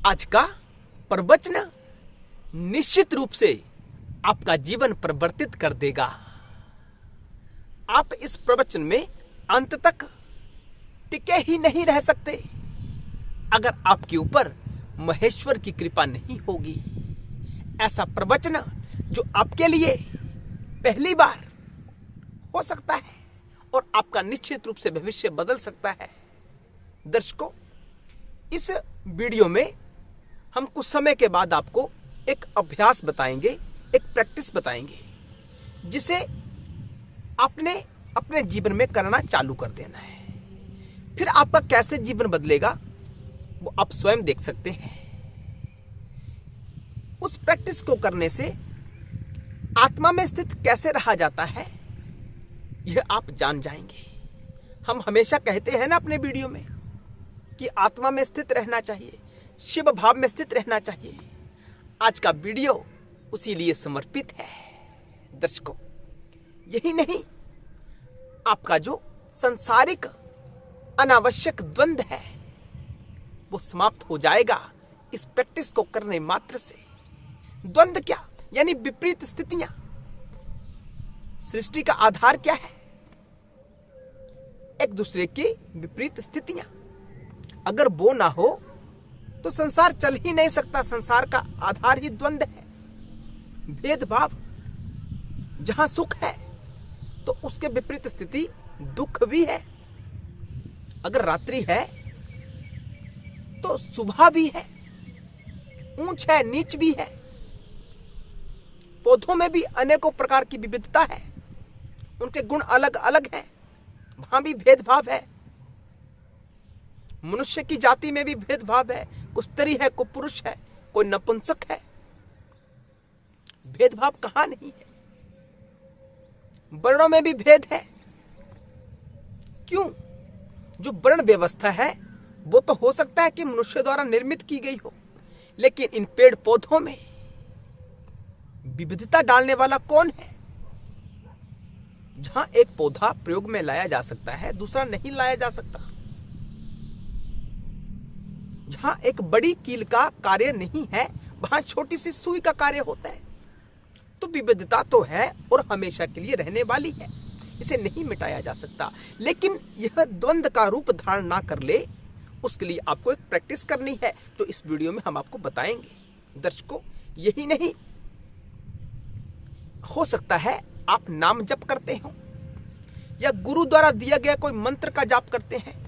आज का प्रवचन निश्चित रूप से आपका जीवन परिवर्तित कर देगा। आप इस प्रवचन में अंत तक टिके ही नहीं रह सकते अगर आपके ऊपर महेश्वर की कृपा नहीं होगी। ऐसा प्रवचन जो आपके लिए पहली बार हो सकता है और आपका निश्चित रूप से भविष्य बदल सकता है। दर्शकों, इस वीडियो में हम कुछ समय के बाद आपको एक अभ्यास बताएंगे, एक प्रैक्टिस बताएंगे, जिसे आपने अपने जीवन में करना चालू कर देना है। फिर आपका कैसे जीवन बदलेगा वो आप स्वयं देख सकते हैं। उस प्रैक्टिस को करने से आत्मा में स्थित कैसे रहा जाता है यह आप जान जाएंगे। हम हमेशा कहते हैं ना अपने वीडियो में कि आत्मा में स्थित रहना चाहिए, शिव भाव में स्थित रहना चाहिए। आज का वीडियो उसी लिए समर्पित है। दर्शकों, यही नहीं, आपका जो संसारिक अनावश्यक द्वंद्व है वो समाप्त हो जाएगा इस प्रैक्टिस को करने मात्र से। द्वंद्व क्या? यानी विपरीत स्थितियां। सृष्टि का आधार क्या है? एक दूसरे की विपरीत स्थितियां। अगर वो ना हो तो संसार चल ही नहीं सकता। संसार का आधार ही द्वंद्व है, भेदभाव। जहां सुख है तो उसके विपरीत स्थिति दुख भी है। अगर रात्रि है तो सुबह भी है, ऊंच है नीच भी है। पौधों में भी अनेकों प्रकार की विविधता है, उनके गुण अलग अलग हैं, वहां भी भेदभाव है। मनुष्य की जाति में भी भेदभाव है, कोई स्त्री है, कोई पुरुष है, कोई नपुंसक है। भेदभाव कहां नहीं है? वर्णों में भी भेद है। क्यों? जो वर्ण व्यवस्था है वो तो हो सकता है कि मनुष्य द्वारा निर्मित की गई हो, लेकिन इन पेड़ पौधों में विविधता डालने वाला कौन है? जहां एक पौधा प्रयोग में लाया जा सकता है, दूसरा नहीं लाया जा सकता। जहां एक बड़ी कील का कार्य नहीं है, वहां छोटी सी सुई का कार्य होता है। तो विविधता तो है और हमेशा के लिए रहने वाली है, इसे नहीं मिटाया जा सकता। लेकिन यह द्वंद्व का रूप धारण ना कर ले, उसके लिए आपको एक प्रैक्टिस करनी है, जो इस वीडियो में हम आपको बताएंगे। दर्शकों, यही नहीं, हो सकता है आप नाम जप करते हो या गुरु द्वारा दिया गया कोई मंत्र का जाप करते हैं,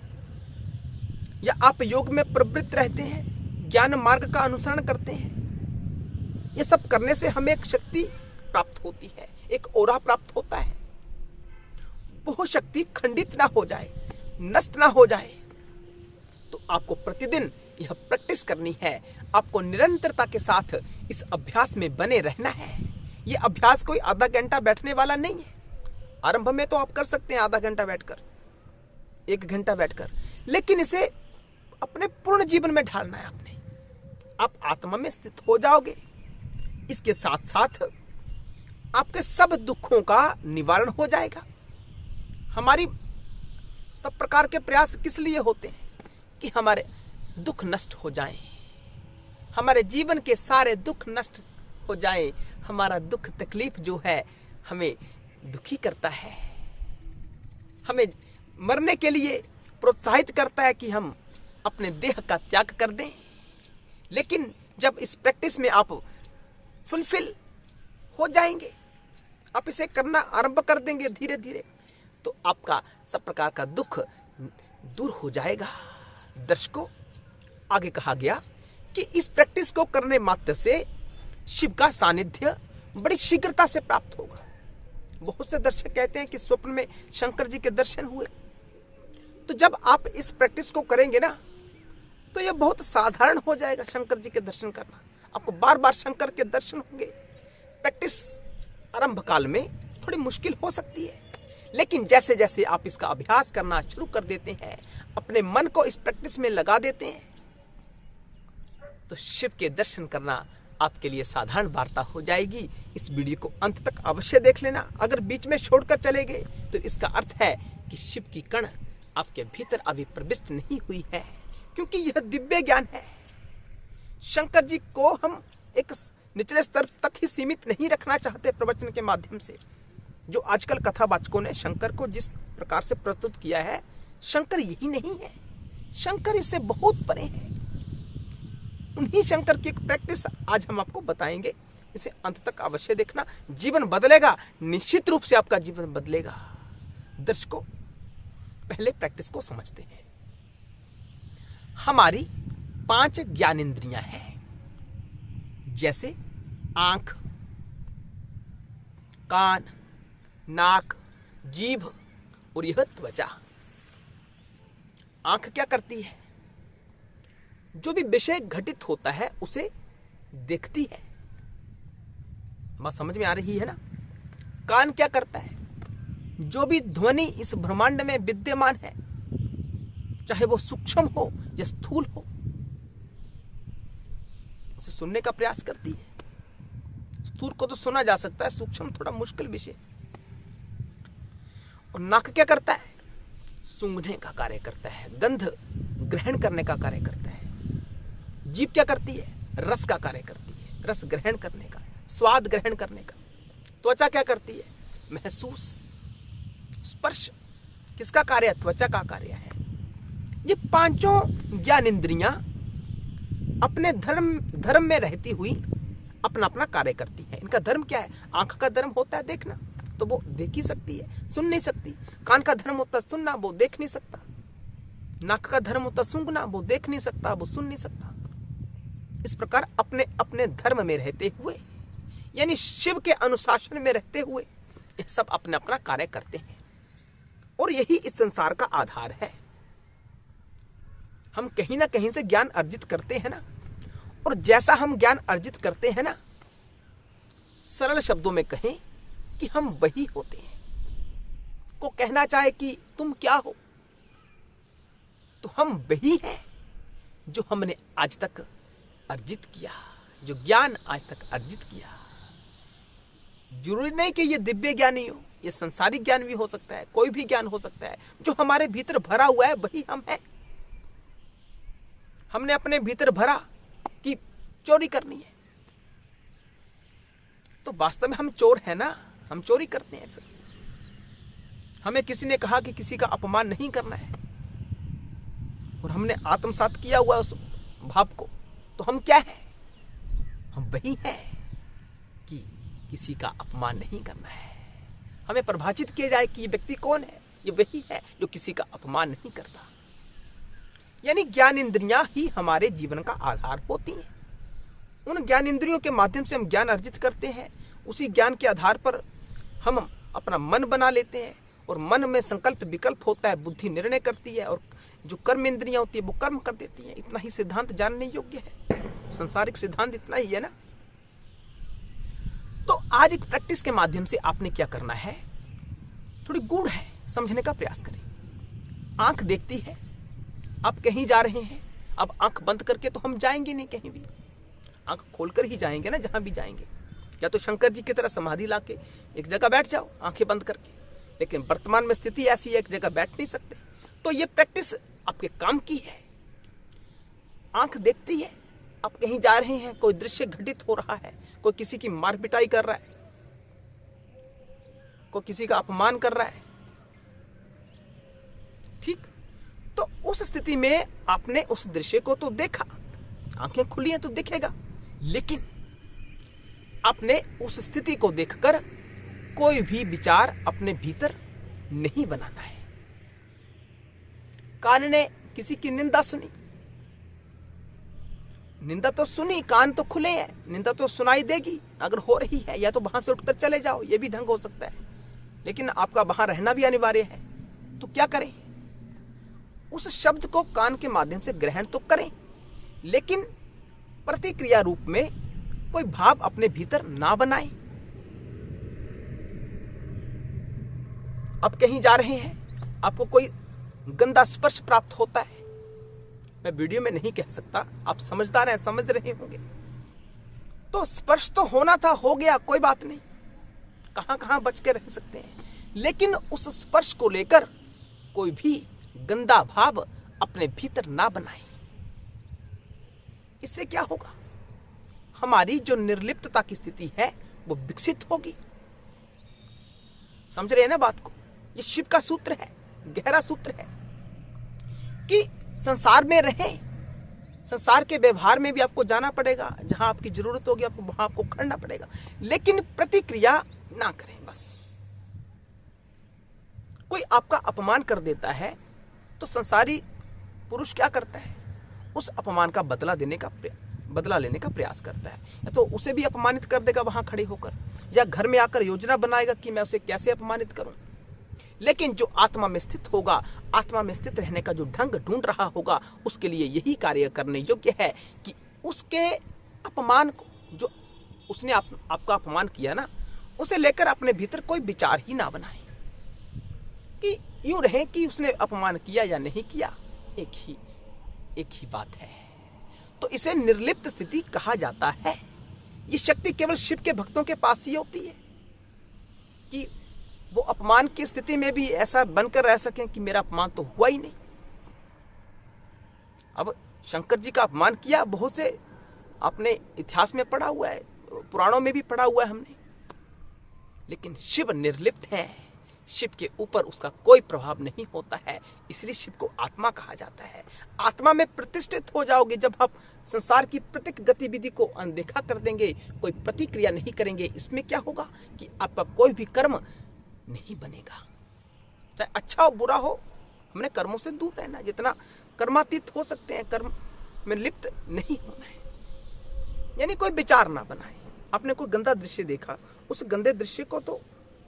या आप योग में प्रवृत्त रहते हैं, ज्ञान मार्ग का अनुसरण करते हैं। ये सब करने से हमें एक शक्ति प्राप्त होती है, एक ओरा प्राप्त होता है। वो शक्ति खंडित ना हो जाए, नष्ट ना हो जाए, तो आपको प्रतिदिन यह प्रैक्टिस करनी है। आपको निरंतरता के साथ इस अभ्यास में बने रहना है। ये अभ्यास कोई आधा घंटा बैठने वाला नहीं है। आरंभ में तो आप कर सकते हैं आधा घंटा बैठकर, 1 घंटा बैठकर, लेकिन इसे अपने पूर्ण जीवन में ढालना है आपने। आप आत्मा में स्थित हो जाओगे। इसके साथ साथ आपके सब दुखों का निवारण हो जाएगा। हमारी सब प्रकार के प्रयास किस लिए होते हैं? कि हमारे दुख नष्ट हो जाएं, हमारे जीवन के सारे दुख नष्ट हो जाएं। हमारा दुख तकलीफ जो है हमें दुखी करता है, हमें मरने के लिए प्रोत्साहित करता है कि हम अपने देह का त्याग कर दें। लेकिन जब इस प्रैक्टिस में आप फुलफिल हो जाएंगे, आप इसे करना आरंभ कर देंगे धीरे धीरे, तो आपका सब प्रकार का दुख दूर हो जाएगा। दर्शकों, आगे कहा गया कि इस प्रैक्टिस को करने मात्र से शिव का सानिध्य बड़ी शीघ्रता से प्राप्त होगा। बहुत से दर्शक कहते हैं कि स्वप्न में शंकर जी के दर्शन हुए। तो जब आप इस प्रैक्टिस को करेंगे ना, तो यह बहुत साधारण हो जाएगा शंकर जी के दर्शन करना। आपको बार बार शंकर के दर्शन होंगे। प्रैक्टिस आरंभ काल में थोड़ी मुश्किल हो सकती है, लेकिन जैसे जैसे आप इसका अभ्यास करना शुरू कर देते हैं, अपने मन को इस प्रैक्टिस में लगा देते हैं, तो शिव के दर्शन करना आपके लिए साधारण वार्ता हो जाएगी। इस वीडियो को अंत तक अवश्य देख लेना। अगर बीच में छोड़कर चले गए तो इसका अर्थ है कि शिव की कण आपके भीतर अभी प्रविष्ट नहीं हुई है, क्योंकि यह दिव्य ज्ञान है। शंकर जी को हम एक निचले स्तर तक ही सीमित नहीं रखना चाहते प्रवचन के माध्यम से। जो आजकल कथावाचकों ने शंकर को जिस प्रकार से प्रस्तुत किया है, शंकर यही नहीं है, शंकर इससे बहुत परे है। उन्हीं शंकर की एक प्रैक्टिस आज हम आपको बताएंगे, इसे अंत तक अवश्य देखना। जीवन बदलेगा, निश्चित रूप से आपका जीवन बदलेगा। दर्शकों, पहले प्रैक्टिस को समझते हैं। हमारी 5 ज्ञानेंद्रियां हैं, जैसे आंख, कान, नाक, जीभ और यह त्वचा। आंख क्या करती है? जो भी विषय घटित होता है उसे देखती है। बात समझ में आ रही है ना? कान क्या करता है? जो भी ध्वनि इस ब्रह्मांड में विद्यमान है, चाहे वो सूक्ष्म हो या स्थूल हो, उसे सुनने का प्रयास करती है। स्थूल को तो सुना जा सकता है, सूक्ष्म थोड़ा मुश्किल विषय। और नाक क्या करता है? सूंघने का कार्य करता है, गंध ग्रहण करने का कार्य करता है। जीभ क्या करती है? रस का कार्य करती है, रस ग्रहण करने का, स्वाद ग्रहण करने का। त्वचा क्या करती है? महसूस, स्पर्श। किसका कार्य है? त्वचा का कार्य है। ये 5 ज्ञानेंद्रियां अपने धर्म में रहती हुई अपना अपना कार्य करती है। इनका धर्म क्या है? आंख का धर्म होता है देखना, तो वो देख ही सकती है, सुन नहीं सकती। कान का धर्म होता है सुनना, वो देख नहीं सकता। नाक का धर्म होता है सूंघना, वो देख नहीं सकता, वो सुन नहीं सकता। इस प्रकार अपने अपने धर्म में रहते हुए, यानी शिव के अनुशासन में रहते हुए, ये सब अपना अपना कार्य करते हैं। और यही इस संसार का आधार है। हम कहीं ना कहीं से ज्ञान अर्जित करते हैं ना, और जैसा हम ज्ञान अर्जित करते हैं ना, सरल शब्दों में कहें कि हम वही होते हैं। को कहना चाहे कि तुम क्या हो, तो हम वही हैं जो हमने आज तक अर्जित किया, जो ज्ञान आज तक अर्जित किया। जरूरी नहीं कि ये दिव्य ज्ञान ही हो, ये संसारिक ज्ञान भी हो सकता है, कोई भी ज्ञान हो सकता है। जो हमारे भीतर भरा हुआ है वही हम हैं। हमने अपने भीतर भरा कि चोरी करनी है, तो वास्तव में हम चोर हैं ना, हम चोरी करते हैं। फिर हमें किसी ने कहा कि किसी का अपमान नहीं करना है, और हमने आत्मसात किया हुआ उस भाव को, तो हम क्या हैं? हम वही हैं कि किसी का अपमान नहीं करना है। हमें परिभाषित किया जाए कि ये व्यक्ति कौन है, ये वही है जो किसी का अपमान नहीं करता। यानी ज्ञान इंद्रियां ही हमारे जीवन का आधार होती हैं। उन ज्ञान इंद्रियों के माध्यम से हम ज्ञान अर्जित करते हैं। उसी ज्ञान के आधार पर हम अपना मन बना लेते हैं, और मन में संकल्प विकल्प होता है, बुद्धि निर्णय करती है, और जो कर्म इंद्रियां होती है वो कर्म कर देती हैं। इतना ही सिद्धांत जानने योग्य है, संसारिक सिद्धांत इतना ही है ना। तो आज एक प्रैक्टिस के माध्यम से आपने क्या करना है, थोड़ी गूढ़ है, समझने का प्रयास करें। आंख देखती है, आप कहीं जा रहे हैं, अब आंख बंद करके तो हम जाएंगे नहीं कहीं भी, आंख खोलकर ही जाएंगे ना जहां भी जाएंगे। या तो शंकर जी की तरह समाधि लाके एक जगह बैठ जाओ आंखें बंद करके, लेकिन वर्तमान में स्थिति ऐसी है एक जगह बैठ नहीं सकते। तो ये प्रैक्टिस आपके काम की है। आंख देखती है, आप कहीं जा रहे हैं, कोई दृश्य घटित हो रहा है, कोई किसी की मार पिटाई कर रहा है, कोई किसी का अपमान कर रहा है, ठीक। तो उस स्थिति में आपने उस दृश्य को तो देखा, आंखें खुली हैं तो दिखेगा, लेकिन आपने उस स्थिति को देखकर कोई भी विचार अपने भीतर नहीं बनाना है। कान ने किसी की निंदा सुनी, निंदा तो सुनी, कान तो खुले हैं, निंदा तो सुनाई देगी अगर हो रही है, या तो वहां से उठकर चले जाओ, ये भी ढंग हो सकता है, लेकिन आपका वहां रहना भी अनिवार्य है। तो क्या करें? उस शब्द को कान के माध्यम से ग्रहण तो करें, लेकिन प्रतिक्रिया रूप में कोई भाव अपने भीतर ना बनाएं। अब कहीं जा रहे हैं, आपको कोई गंदा स्पर्श प्राप्त होता है, मैं वीडियो में नहीं कह सकता, आप समझदार हैं, समझ रहे होंगे। तो स्पर्श तो होना था, हो गया, कोई बात नहीं, कहां कहां बच के रह सकते हैं, लेकिन उस स्पर्श को लेकर कोई भी गंदा भाव अपने भीतर ना बनाए। इससे क्या होगा? हमारी जो निर्लिप्तता की स्थिति है वो विकसित होगी। समझ रहे हैं ना बात को? ये शिव का सूत्र है, गहरा सूत्र है कि संसार में रहें, संसार के व्यवहार में भी आपको जाना पड़ेगा, जहां आपकी जरूरत होगी आपको वहां आपको करना पड़ेगा, लेकिन प्रतिक्रिया ना करें। बस कोई आपका अपमान कर देता है तो संसारी पुरुष क्या करता है? उस अपमान का बदला लेने का प्रयास करता है, या तो उसे भी अपमानित कर देगा वहां खड़े होकर, या घर में आकर योजना बनाएगा कि मैं उसे कैसे अपमानित करूं। लेकिन जो आत्मा में स्थित होगा, आत्मा में स्थित रहने का जो ढंग ढूंढ रहा होगा, उसके लिए यही कार्य करने योग्य है कि उसके अपमान को, जो उसने आपका अपमान किया ना, उसे लेकर अपने भीतर कोई विचार ही ना बनाए कि यूं रहे कि उसने अपमान किया या नहीं किया, एक ही बात है। तो इसे निर्लिप्त स्थिति कहा जाता है। ये शक्ति केवल शिव के भक्तों के पास ही होती है कि वो अपमान की स्थिति में भी ऐसा बनकर रह सकें कि मेरा अपमान तो हुआ ही नहीं। अब शंकर जी का अपमान किया, बहुत से अपने इतिहास में पढ़ा हुआ है, पुराणों में भी पढ़ा हुआ है हमने, लेकिन शिव निर्लिप्त है, शिव के ऊपर उसका कोई प्रभाव नहीं होता है, इसलिए शिव को आत्मा कहा जाता है। आत्मा में प्रतिष्ठित हो जाओगे जब आप संसार की प्रत्येक गतिविधि को अनदेखा कर देंगे, कोई प्रतिक्रिया नहीं करेंगे। इसमें क्या होगा कि आपका कोई भी कर्म नहीं बनेगा, चाहे अच्छा हो बुरा हो। हमने कर्मों से दूर रहना, जितना कर्मातीत हो सकते हैं, कर्म में लिप्त नहीं होना है, यानी कोई विचार ना बनाए। आपने कोई गंदा दृश्य देखा, उस गंदे दृश्य को तो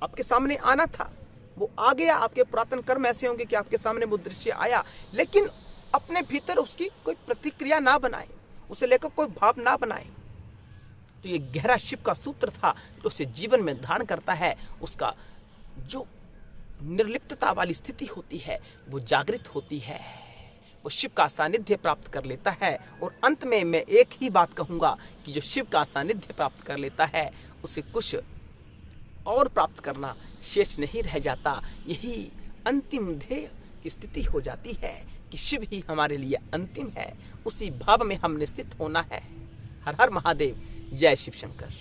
आपके सामने आना था, वो आ गया। आपके पुरातन कर्म ऐसे होंगे कि आपके सामने वो दृश्य आया, लेकिन अपने भीतर उसकी कोई प्रतिक्रिया ना बनाए, उसे लेकर कोई भाव ना बनाए। तो ये गहरा शिव का सूत्र था जो उसे जीवन में धारण करता है। उसका जो निर्लिप्तता वाली स्थिति होती है वो जागृत होती है, वो शिव का सानिध्य प्राप्त कर लेता है। और अंत में मैं एक ही बात कहूंगा कि जो शिव का सानिध्य प्राप्त कर लेता है उसे कुछ और प्राप्त करना शेष नहीं रह जाता। यही अंतिम ध्येय की स्थिति हो जाती है कि शिव ही हमारे लिए अंतिम है, उसी भाव में हमने स्थित होना है। हर हर महादेव, जय शिव शंकर।